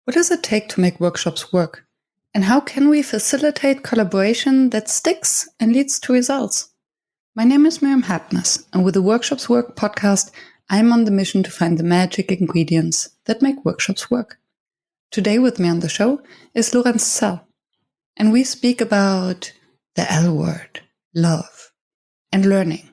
What does it take to make workshops work? And how can we facilitate collaboration that sticks and leads to results? My name is Miriam Hartness, and with the Workshops Work podcast, I'm on the mission to find the magic ingredients that make workshops work. Today with me on the show is Lorenz Sell, and we speak about the L word, love, and learning,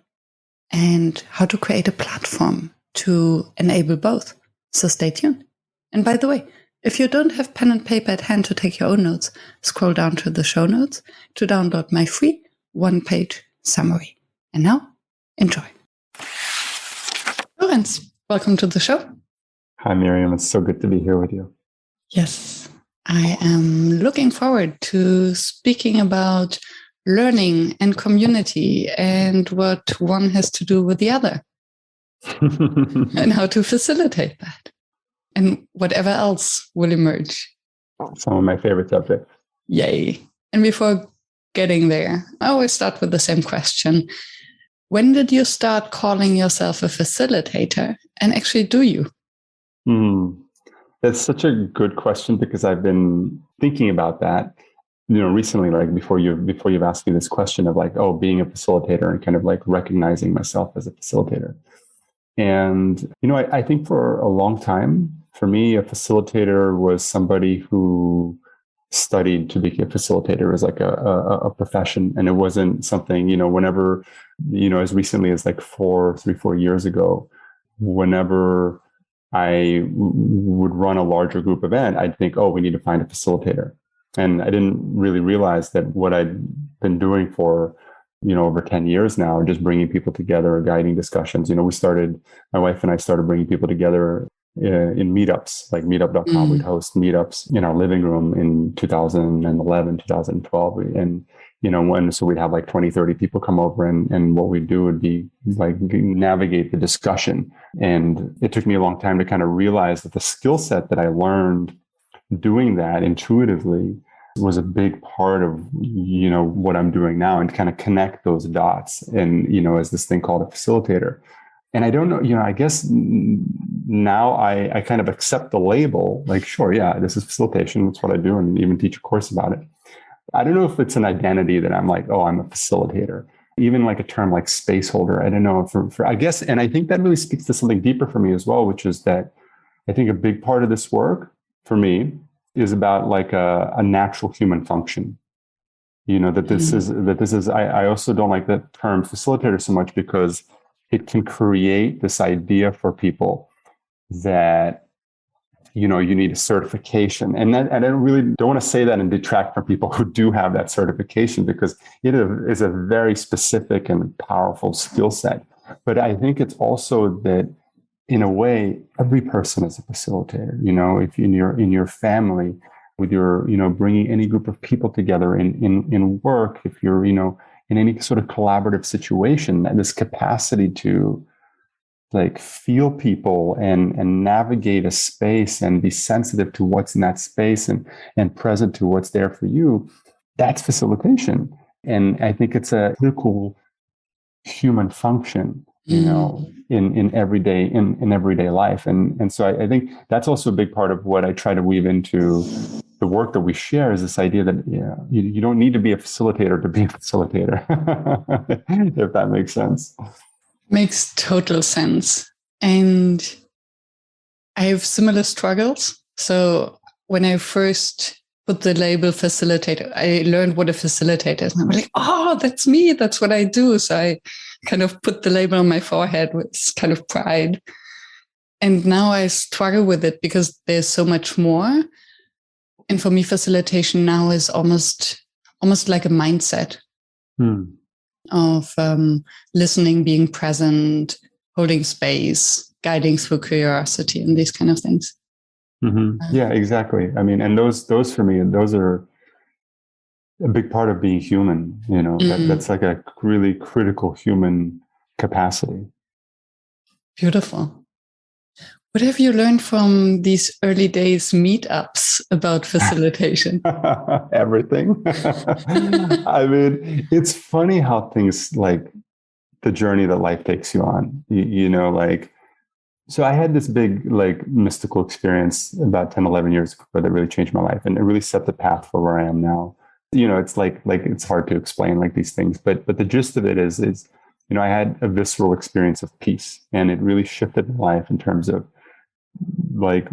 and how to create a platform to enable both. So stay tuned. And by the way, if you don't have pen and paper at hand to take your own notes, scroll down to the show notes to download my free one-page summary. And now, enjoy. Lorenz, welcome to the show. Hi, Miriam. It's so good to be here with you. Yes, I am looking forward to speaking about learning and community and what one has to do with the other and how to facilitate that. And whatever else will emerge. Some of my favorite subjects. Yay. And before getting there, I always start with the same question. When did you start calling yourself a facilitator? And actually, do you? That's such a good question because I've been thinking about that, recently, like before you've asked me this question of like, being a facilitator and kind of like recognizing myself as a facilitator. And, I think for a long time, for me, a facilitator was somebody who studied to be a facilitator. It was like a profession. And it wasn't something, whenever, as recently as like 4 years ago, whenever I would run a larger group event, I'd think, we need to find a facilitator. And I didn't really realize that what I'd been doing for over 10 years now, just bringing people together, guiding discussions. My wife and I started bringing people together in meetups, like meetup.com. We'd host meetups in our living room in 2011, 2012. So we'd have like 20, 30 people come over and what we'd do would be like navigate the discussion. And it took me a long time to kind of realize that the skill set that I learned doing that intuitively was a big part of, what I'm doing now and kind of connect those dots and, as this thing called a facilitator. And I don't know, I guess now I kind of accept the label, like, sure, yeah, this is facilitation. That's what I do and even teach a course about it. I don't know if it's an identity that I'm like, I'm a facilitator. Even like a term like space holder. I don't know for I guess, and I think that really speaks to something deeper for me as well, which is that I think a big part of this work for me is about like a natural human function. I also don't like the term facilitator so much because it can create this idea for people that, you need a certification. And I really don't want to say that and detract from people who do have that certification because it is a very specific and powerful skill set. But I think it's also that in a way, every person is a facilitator. If in your family, with your, bringing any group of people together in work, if you're, in any sort of collaborative situation, this capacity to like feel people and navigate a space and be sensitive to what's in that space and present to what's there for you, that's facilitation. And I think it's a critical human function. In everyday life. And so I think that's also a big part of what I try to weave into the work that we share is this idea that you don't need to be a facilitator to be a facilitator, if that makes sense. Makes total sense. And I have similar struggles. So when I first put the label facilitator, I learned what a facilitator is. And I'm like, that's me. That's what I do. So I kind of put the label on my forehead with kind of pride. And now I struggle with it because there's so much more. And for me, facilitation now is almost like a mindset of listening, being present, holding space, guiding through curiosity and these kind of things. Mm-hmm. Yeah, exactly. I mean, and those for me, those are a big part of being human, that's like a really critical human capacity. Beautiful. What have you learned from these early days meetups about facilitation? Everything. I mean, it's funny how things like the journey that life takes you on, like So I had this big, like, mystical experience about 10, 11 years ago that really changed my life. And it really set the path for where I am now. It's like it's hard to explain like these things, but the gist of it is, I had a visceral experience of peace, and it really shifted my life in terms of, like,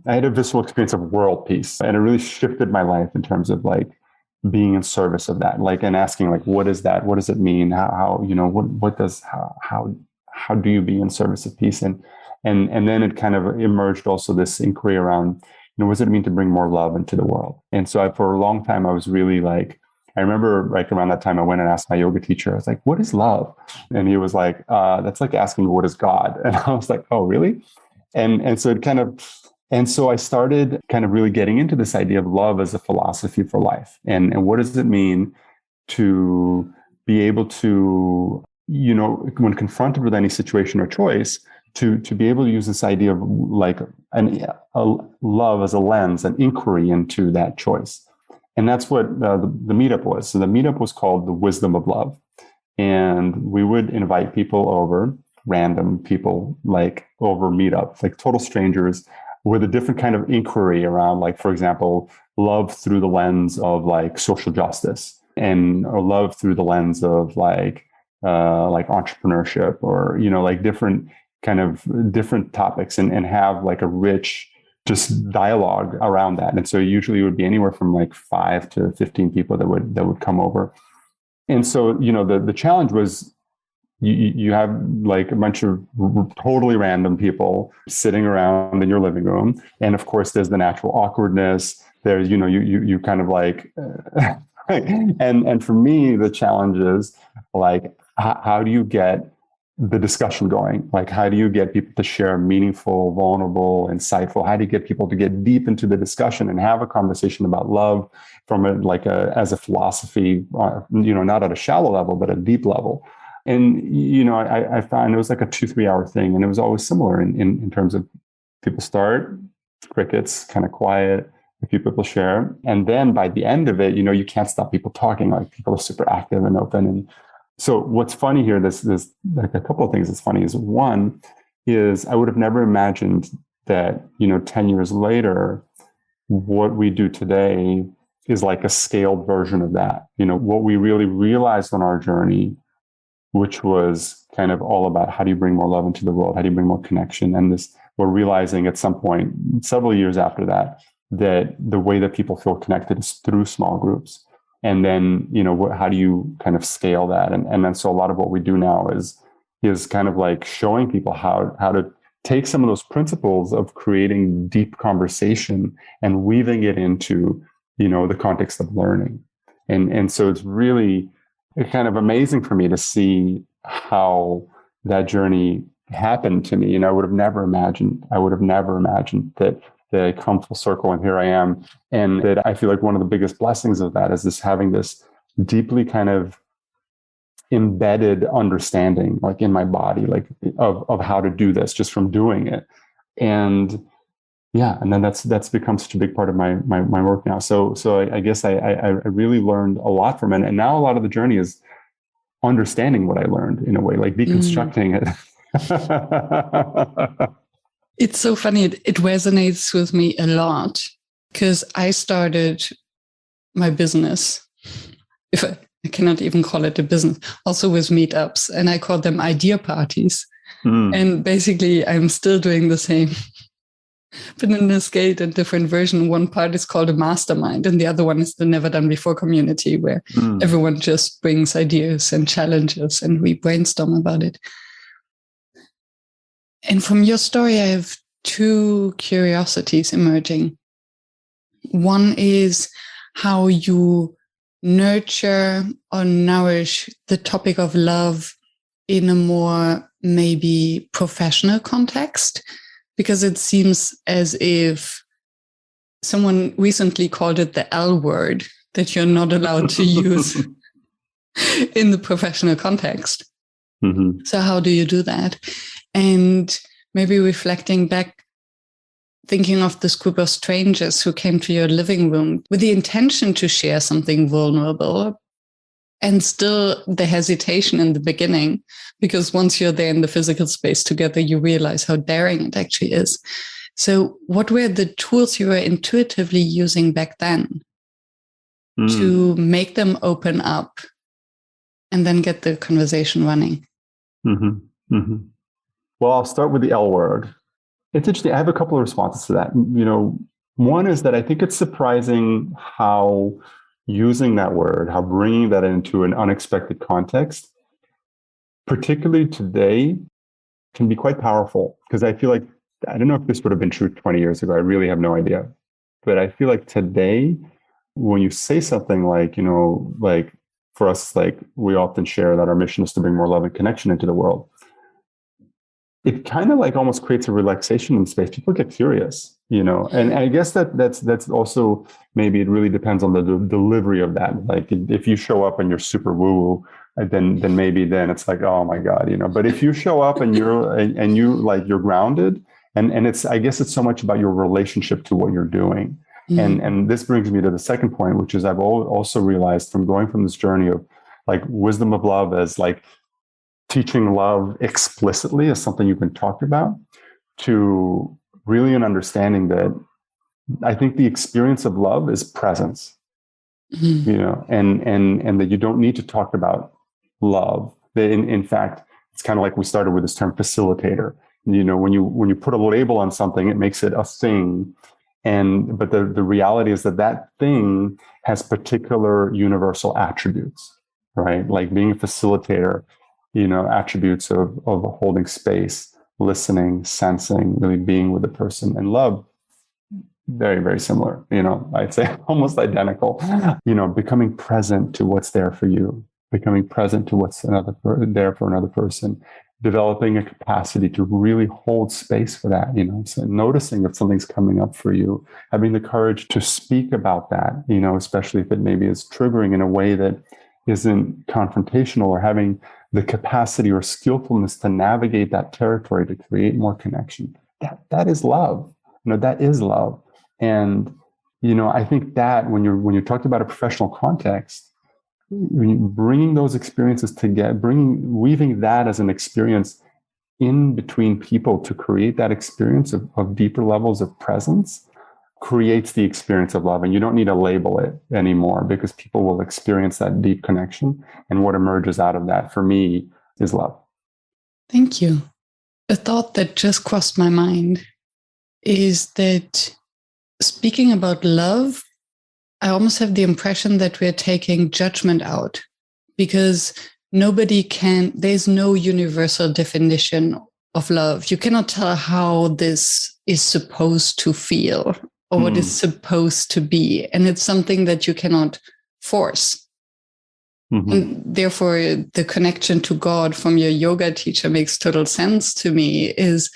I had a visceral experience of world peace, and it really shifted my life in terms of, like, being in service of that, like, and asking, like, what is that? What does it mean? How do you be in service of peace? And then it kind of emerged also this inquiry around, what does it mean to bring more love into the world? And so for a long time, I was really like, I remember, like, around that time, I went and asked my yoga teacher, I was like, what is love? And he was like, that's like asking, what is God? And I was like, oh, really? And so I started kind of really getting into this idea of love as a philosophy for life. And what does it mean to be able to, when confronted with any situation or choice, to be able to use this idea of, like, a love as a lens, an inquiry into that choice. And that's what the meetup was. So the meetup was called the Wisdom of Love. And we would invite people over, random people, like, over meetups, like total strangers, with a different kind of inquiry around, like, for example, love through the lens of, like, social justice, or love through the lens of, like entrepreneurship, or, like, different topics, and have, like, a rich just dialogue around that. And so usually it would be anywhere from, like, 5 to 15 people that would come over. And so, the challenge was, you have, like, a bunch of totally random people sitting around in your living room. And of course, there's the natural awkwardness. There's, you kind of, like, and for me, the challenge is, like, how do you get the discussion going? Like, how do you get people to share meaningful, vulnerable, insightful? How do you get people to get deep into the discussion and have a conversation about love from as a philosophy, not at a shallow level, but a deep level? And, I found it was like a 2-3 hour thing. And it was always similar in terms of people start, crickets, kind of quiet, a few people share. And then by the end of it, you can't stop people talking. Like, people are super active and open. And so what's funny here, there's like a couple of things that's funny, is one is I would have never imagined that, 10 years later, what we do today is like a scaled version of that. What we really realized on our journey, which was kind of all about how do you bring more love into the world? How do you bring more connection? And we're realizing at some point, several years after that the way that people feel connected is through small groups. And then, how do you kind of scale that? And then, so a lot of what we do now is kind of like showing people how to take some of those principles of creating deep conversation and weaving it into, the context of learning. And so it's really kind of amazing for me to see how that journey happened to me. I would have never imagined that I come full circle, and here I am. And that I feel like one of the biggest blessings of that is having this deeply kind of embedded understanding, like, in my body, like, of how to do this just from doing it. And yeah, and then that's become such a big part of my work now. So I guess I really learned a lot from it. And now a lot of the journey is understanding what I learned, in a way, like deconstructing it. It's so funny. It resonates with me a lot, because I started my business, if I cannot even call it a business, also with meetups, and I call them idea parties. And basically, I'm still doing the same, but in a scaled and different version. One part is called a mastermind, and the other one is the Never Done Before community, where everyone just brings ideas and challenges, and we brainstorm about it. And from your story, I have 2 curiosities emerging. One is how you nurture or nourish the topic of love in a more maybe professional context, because it seems as if someone recently called it the L word, that you're not allowed to use in the professional context. Mm-hmm. So how do you do that? And maybe reflecting back, thinking of this group of strangers who came to your living room with the intention to share something vulnerable, and still the hesitation in the beginning, because once you're there in the physical space together, you realize how daring it actually is. So what were the tools you were intuitively using back then to make them open up and then get the conversation running? Mm-hmm. Mm-hmm. Well, I'll start with the L word. It's interesting. I have a couple of responses to that. One is that I think it's surprising how using that word, how bringing that into an unexpected context, particularly today, can be quite powerful. Because I feel like, I don't know if this would have been true 20 years ago. I really have no idea. But I feel like today, when you say something like, like for us, like we often share that our mission is to bring more love and connection into the world. It kind of like almost creates a relaxation in space. People get curious, and I guess that's also, maybe it really depends on the delivery of that. Like if you show up and you're super woo-woo, then it's like, oh my God, but if you show up and you're grounded, and it's, I guess it's so much about your relationship to what you're doing. And this brings me to the second point, which is I've also realized from going from this journey of like wisdom of love as like teaching love explicitly as something you can talk about, to really an understanding that I think the experience of love is presence, and that you don't need to talk about love. That in fact, it's kind of like we started with this term facilitator. When you put a label on something, it makes it a thing. But the reality is that thing has particular universal attributes, right? Like being a facilitator, attributes of holding space, listening, sensing, really being with the person. And love, very, very similar, I'd say almost identical, becoming present to what's there for you, becoming present to what's there for another person, developing a capacity to really hold space for that, so noticing if something's coming up for you, having the courage to speak about that, especially if it maybe is triggering in a way that isn't confrontational, or having the capacity or skillfulness to navigate that territory to create more connection. That is love. That is love. And, I think that when you talked about a professional context, bringing those experiences together, weaving that as an experience in between people to create that experience of deeper levels of presence, creates the experience of love. And you don't need to label it anymore, because people will experience that deep connection. And what emerges out of that for me is love. Thank you. A thought that just crossed my mind is that speaking about love, I almost have the impression that we're taking judgment out, because there's no universal definition of love. You cannot tell how this is supposed to feel or what is supposed to be. And it's something that you cannot force. And therefore, the connection to God from your yoga teacher makes total sense to me. Is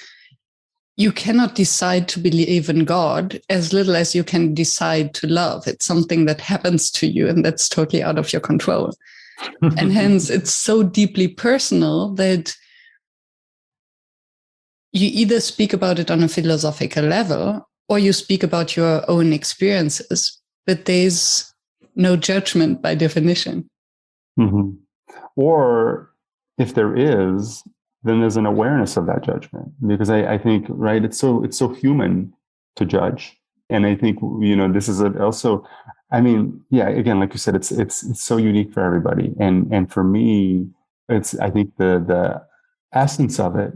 you cannot decide to believe in God as little as you can decide to love. It's something that happens to you, and that's totally out of your control. And hence, it's so deeply personal that you either speak about it on a philosophical level, or you speak about your own experiences, but there's no judgment by definition. Or if there is, then there's an awareness of that judgment, because I think, right, it's so human to judge. And I think, this is also, again, like you said, it's so unique for everybody. And for me, I think the essence of it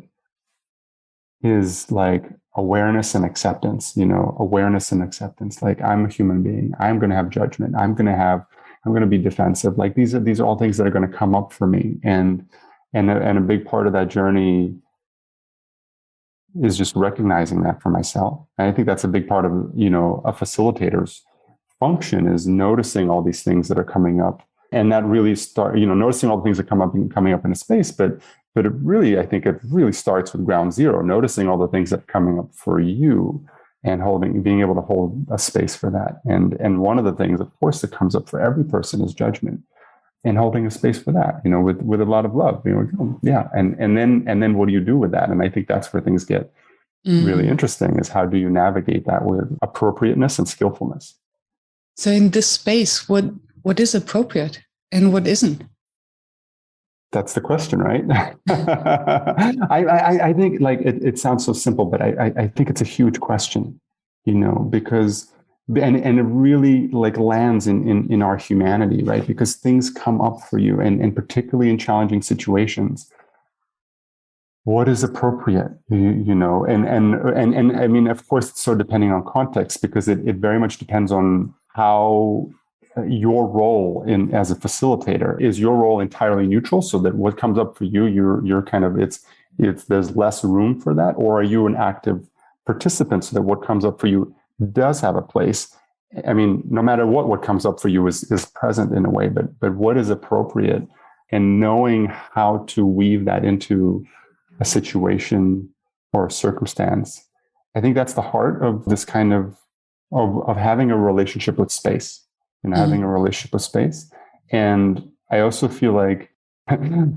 is like awareness and acceptance, awareness and acceptance. Like, I'm a human being. I'm going to have judgment. I'm going to be defensive. Like these are all things that are going to come up for me. And a big part of that journey is just recognizing that for myself. And I think that's a big part of, a facilitator's function, is noticing all these things that are coming up. And that really noticing all the things that coming up in a space. But it really, I think it really starts with ground zero, noticing all the things that are coming up for you, and being able to hold a space for that. And one of the things, of course, that comes up for every person is judgment, and holding a space for that, with a lot of love, yeah. And then what do you do with that? And I think that's where things get really interesting, is how do you navigate that with appropriateness and skillfulness? So in this space, what is appropriate? and what isn't? That's the question, right? I think like it sounds so simple, but I think it's a huge question, because and it really like lands in our humanity, right? Because things come up for you, and particularly in challenging situations. What is appropriate, and I mean, of course, it's so depending on context, because it very much depends on how your role as a facilitator. Is your role entirely neutral, so that what comes up for you, you're kind of it's there's less room for that, or are you an active participant, so that what comes up for you does have a place? I mean, no matter what comes up for you is present in a way, but what is appropriate, and knowing how to weave that into a situation or a circumstance. I think that's the heart of this kind of having a relationship with space, having a relationship with space. And I also feel like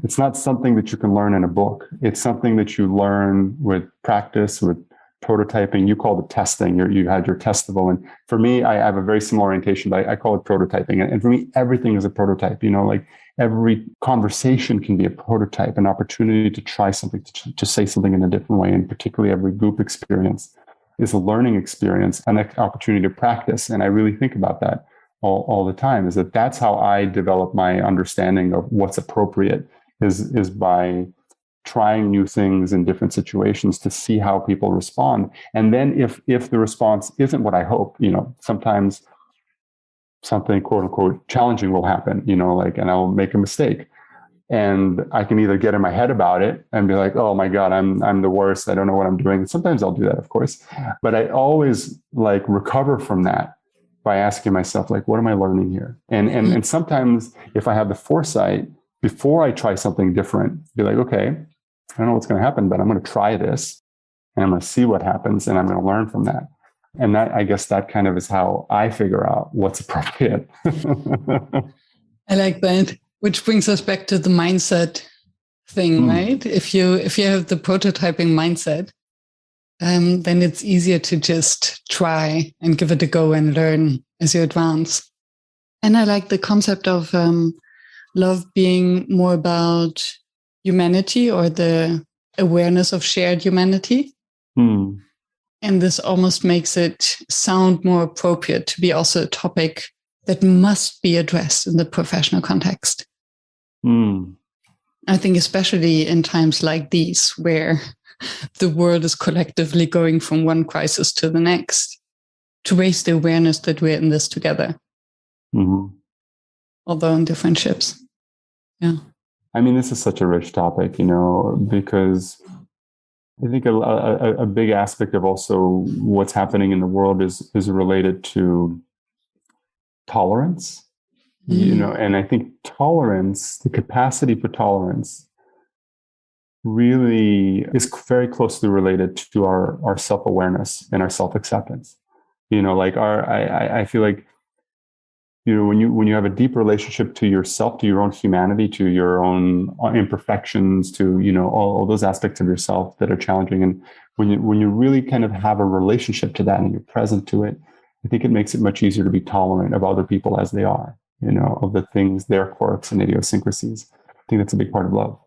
it's not something that you can learn in a book. It's something that you learn with practice, with prototyping. You called it testing. You had your testable. And for me, I have a very similar orientation, but I call it prototyping. And for me, everything is a prototype. Like every conversation can be a prototype, an opportunity to try something, to say something in a different way. And particularly every group experience is a learning experience, an opportunity to practice. And I really think about that all the time, is that's how I develop my understanding of what's appropriate, is by trying new things in different situations to see how people respond. And then if the response isn't what I hope, sometimes something quote unquote challenging will happen, and I'll make a mistake. And I can either get in my head about it and be like, oh my God, I'm the worst. I don't know what I'm doing. And sometimes I'll do that, of course. But I always like recover from that by asking myself, like, what am I learning here? And sometimes if I have the foresight before I try something different, be like, okay, I don't know what's going to happen, but I'm going to try this and I'm going to see what happens, and I'm going to learn from that. And that, I guess, that kind of is how I figure out what's appropriate. I like that, which brings us back to the mindset thing, right? If you have the prototyping mindset, then it's easier to just try and give it a go and learn as you advance. And I like the concept of love being more about humanity, or the awareness of shared humanity. And this almost makes it sound more appropriate to be also a topic that must be addressed in the professional context. I think especially in times like these, where the world is collectively going from one crisis to the next, to raise the awareness that we're in this together. Although in different ships. Yeah. I mean, this is such a rich topic, because I think a big aspect of also what's happening in the world is related to tolerance, and I think tolerance, the capacity for tolerance, really is very closely related to our self-awareness and our self-acceptance. I feel like, when you have a deep relationship to yourself, to your own humanity, to your own imperfections, to, all those aspects of yourself that are challenging. And when you really kind of have a relationship to that and you're present to it, I think it makes it much easier to be tolerant of other people as they are, of the things, their quirks and idiosyncrasies. I think that's a big part of love.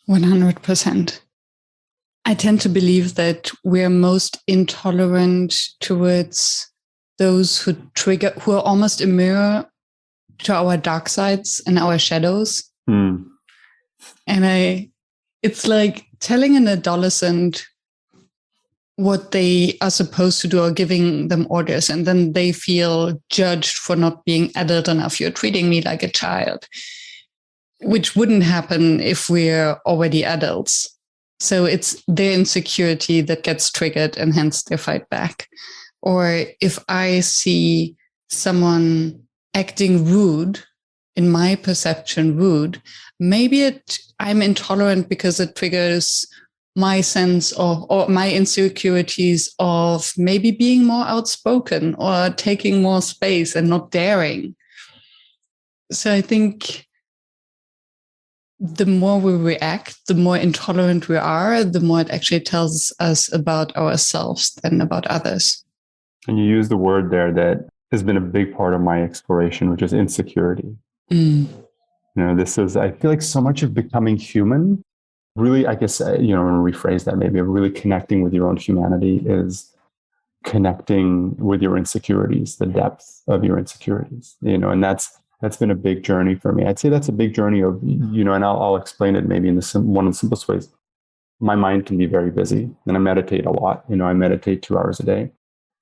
100%. I tend to believe that we're most intolerant towards those who are almost a mirror to our dark sides and our shadows. And it's like telling an adolescent what they are supposed to do, or giving them orders, and then they feel judged for not being adult enough. You're treating me like a child, which wouldn't happen if we're already adults. So it's their insecurity that gets triggered, and hence they fight back. Or if I see someone acting rude, in my perception rude, maybe I'm intolerant because it triggers my sense of, or my insecurities of maybe being more outspoken or taking more space and not daring. So I think the more we react, the more intolerant we are, the more it actually tells us about ourselves than about others. And you use the word there that has been a big part of my exploration, which is insecurity. Mm. This is, I feel like so much of becoming human, really, I guess, I'm going to rephrase that maybe, really connecting with your own humanity is connecting with your insecurities, the depth of your insecurities, and that's been a big journey for me. I'd say that's a big journey of, and I'll explain it maybe in one of the simplest ways. My mind can be very busy, and I meditate a lot. I meditate 2 hours a day.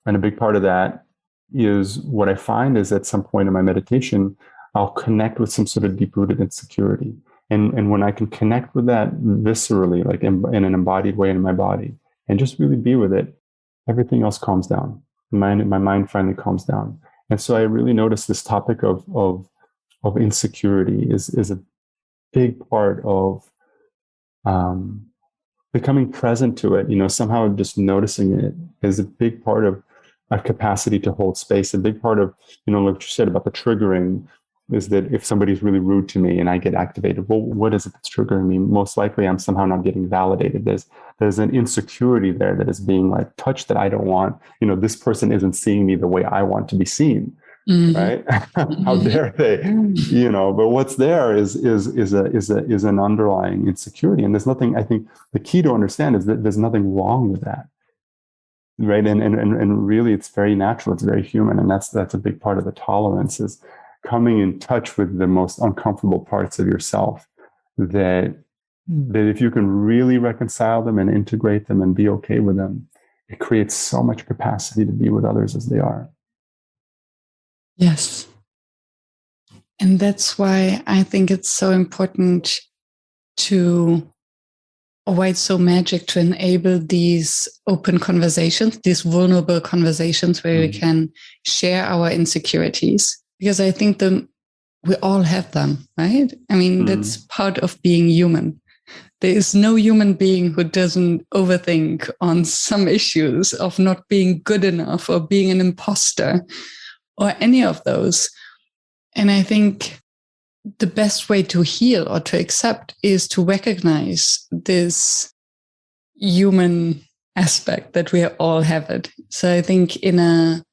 And a big part of that is what I find is at some point in my meditation, I'll connect with some sort of deep-rooted insecurity. And when I can connect with that viscerally, like in an embodied way in my body, and just really be with it, everything else calms down. My mind finally calms down. And so I really noticed this topic of insecurity is a big part of becoming present to it. Somehow just noticing it is a big part of a capacity to hold space. A big part of, like you said about the triggering, is that if somebody's really rude to me and I get activated, well, what is it that's triggering me? Most likely I'm somehow not getting validated. There's an insecurity there that is being like touched that I don't want. This person isn't seeing me the way I want to be seen. Mm-hmm. Right? How dare they? But what's there is an underlying insecurity. And there's nothing, I think the key to understand is that there's nothing wrong with that. Right. And really it's very natural, it's very human. And that's a big part of the tolerance, is coming in touch with the most uncomfortable parts of yourself, that if you can really reconcile them and integrate them and be okay with them, it creates so much capacity to be with others as they are. Yes. And that's why I think it's so important why it's so magic to enable these open conversations, these vulnerable conversations where we can share our insecurities. Because I think we all have them, right? I mean, that's part of being human. There is no human being who doesn't overthink on some issues of not being good enough or being an imposter or any of those. And I think the best way to heal or to accept is to recognize this human aspect that we all have it. So I think in a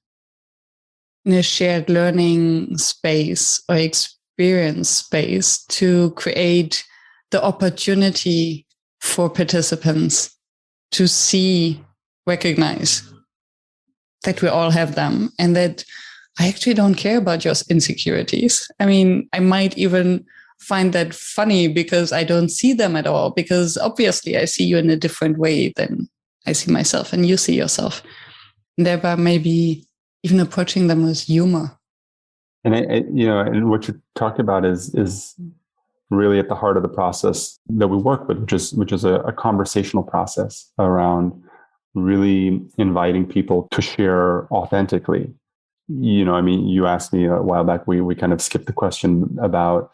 shared learning space or experience space, to create the opportunity for participants to recognize that we all have them, and that I actually don't care about your insecurities. I mean, I might even find that funny because I don't see them at all, because obviously I see you in a different way than I see myself and you see yourself. And thereby maybe even approaching them with humor. And and what you talk about is really at the heart of the process that we work with, which is a conversational process around really inviting people to share authentically. You asked me a while back, we kind of skipped the question about,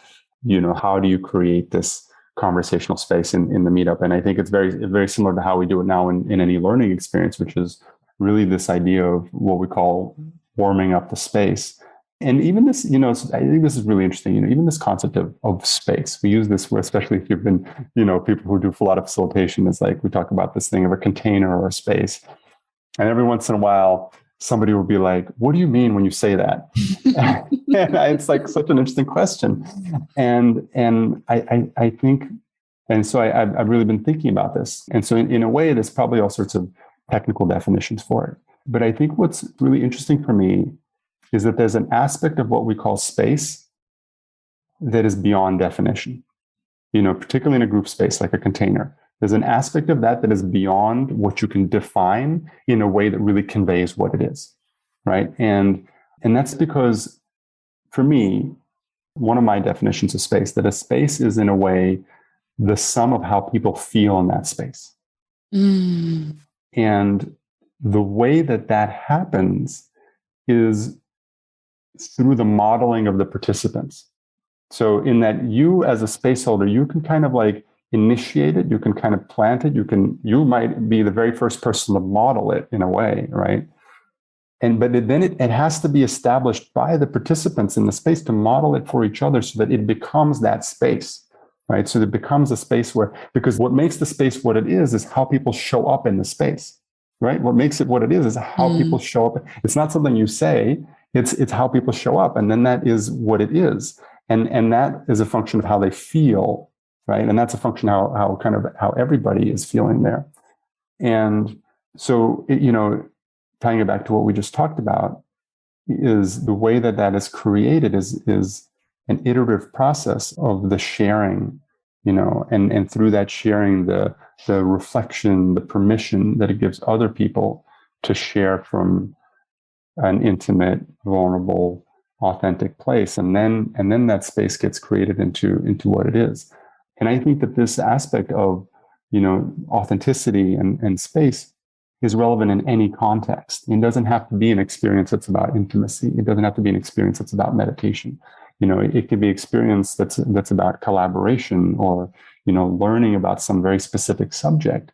how do you create this conversational space in the meetup? And I think it's very, very similar to how we do it now in any learning experience, which is really this idea of what we call warming up the space. And even this, I think this is really interesting, even this concept of space. We use this, especially if you've been, people who do a lot of facilitation, is like, we talk about this thing of a container or a space. And every once in a while, somebody will be like, what do you mean when you say that? And it's like such an interesting question. And I think, and so I've really been thinking about this. And so in a way, there's probably all sorts of technical definitions for it. But I think what's really interesting for me is that there's an aspect of what we call space that is beyond definition, particularly in a group space like a container. There's an aspect of that is beyond what you can define in a way that really conveys what it is, right? And that's because, for me, one of my definitions of space, that a space is in a way the sum of how people feel in that space. And the way that happens is through the modeling of the participants. So in that, you as a space holder, you can kind of like initiate it, you can kind of plant it, you might be the very first person to model it in a way, right? But then it has to be established by the participants in the space to model it for each other so that it becomes that space, right? So it becomes a space because what makes the space what it is how people show up in the space, right? What makes it what it is how people show up. It's not something you say, it's how people show up. And then that is what it is. And that is a function of how they feel, right? And that's a function of how everybody is feeling there. And so, tying it back to what we just talked about, is the way that is created is an iterative process of the sharing, and through that sharing, the reflection, the permission that it gives other people to share from an intimate, vulnerable, authentic place. And then that space gets created into what it is. And I think that this aspect of, authenticity and space is relevant in any context. It doesn't have to be an experience that's about intimacy. It doesn't have to be an experience that's about meditation. It could be experience that's about collaboration or, learning about some very specific subject,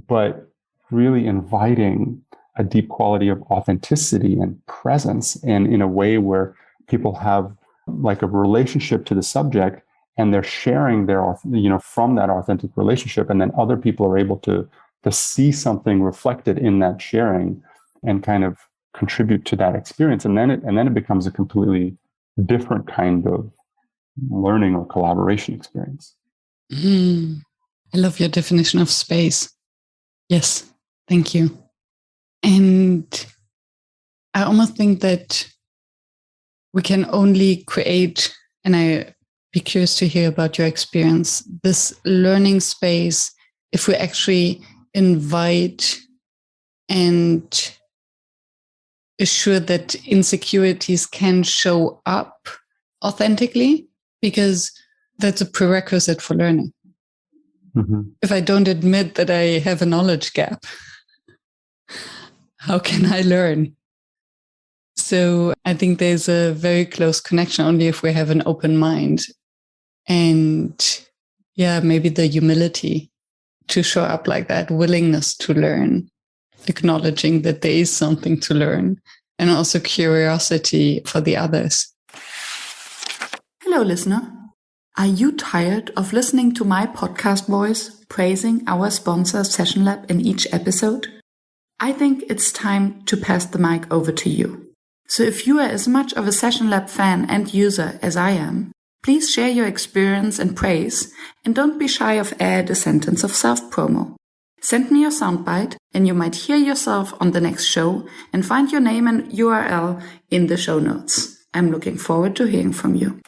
but really inviting a deep quality of authenticity and presence, and in a way where people have like a relationship to the subject, and they're sharing their, from that authentic relationship, and then other people are able to see something reflected in that sharing and kind of contribute to that experience. And then it becomes a completely different kind of learning or collaboration experience. I love your definition of space. Yes, thank you. And I almost think that we can only create, and I'd be curious to hear about your experience, this learning space if we actually invite and assure that insecurities can show up authentically, because that's a prerequisite for learning. Mm-hmm. If I don't admit that I have a knowledge gap, how can I learn? So I think there's a very close connection only if we have an open mind. And maybe the humility to show up like that, willingness to learn, acknowledging that there is something to learn, and also curiosity for the others. Hello, listener. Are you tired of listening to my podcast voice praising our sponsor Session Lab in each episode? I think it's time to pass the mic over to you. So if you are as much of a Session Lab fan and user as I am, please share your experience and praise, and don't be shy of add a sentence of self-promo. Send me your soundbite and you might hear yourself on the next show and find your name and URL in the show notes. I'm looking forward to hearing from you.